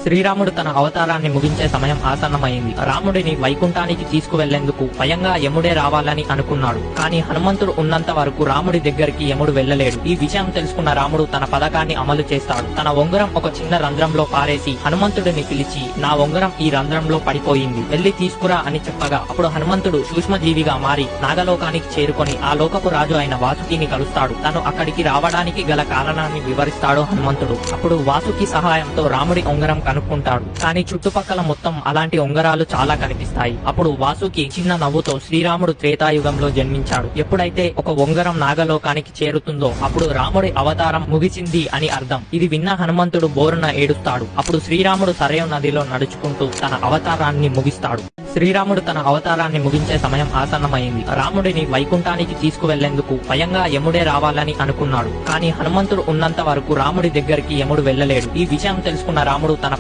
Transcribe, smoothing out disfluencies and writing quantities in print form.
శ్రీరాముడు తన అవతారాన్ని ముగించే సమయం ఆసన్నమైంది. రాముడిని వైకుంఠానికి తీసుకువెళ్లేందుకు స్వయంగా యముడే రావాలని అనుకున్నాడు. కానీ హనుమంతుడు ఉన్నంత వరకు రాముడి దగ్గరికి యముడు వెళ్లలేడు. ఈ విషయం తెలుసుకున్న రాముడు తన పథకాన్ని అమలు చేస్తాడు. తన ఉంగరం ఒక చిన్న రంధ్రంలో పారేసి హనుమంతుడిని పిలిచి, నా ఉంగరం ఈ రంధ్రంలో పడిపోయింది, వెళ్లి తీసుకురా అని చెప్పగా అప్పుడు హనుమంతుడు సూక్ష్మజీవిగా మారి నాగలోకానికి చేరుకొని ఆ లోకపు రాజు అయిన వాసుకిని కలుస్తాడు. తను అక్కడికి రావడానికి గల కారణాన్ని వివరిస్తాడు హనుమంతుడు. అప్పుడు వాసుకి సహాయంతో రాముడి ఉంగరం కనుక్కుంటాడు. కానీ చుట్టుపక్కల మొత్తం అలాంటి ఉంగరాలు చాలా కనిపిస్తాయి. అప్పుడు వాసుకి చిన్న నవ్వుతో శ్రీరాముడు త్రేతాయుగంలో జన్మించాడు. ఎప్పుడైతే ఒక ఉంగరం నాగలోకానికి చేరుతుందో అప్పుడు రాముడి అవతారం ముగిసింది అని అర్థం. ఇది విన్న హనుమంతుడు బోరున ఏడుస్తాడు. అప్పుడు శ్రీరాముడు సరయు నదిలో నడుచుకుంటూ తన అవతారాన్ని ముగిస్తాడు. శ్రీరాముడు తన అవతారాన్ని ముగించే సమయం ఆసన్నమైంది. రాముడిని వైకుంఠానికి తీసుకువెళ్లేందుకు స్వయంగా యముడే రావాలని అనుకున్నాడు. కానీ హనుమంతుడు ఉన్నంత వరకు రాముడి దగ్గరికి యముడు వెళ్లలేడు. ఈ విషయం తెలుసుకున్న రాముడు తన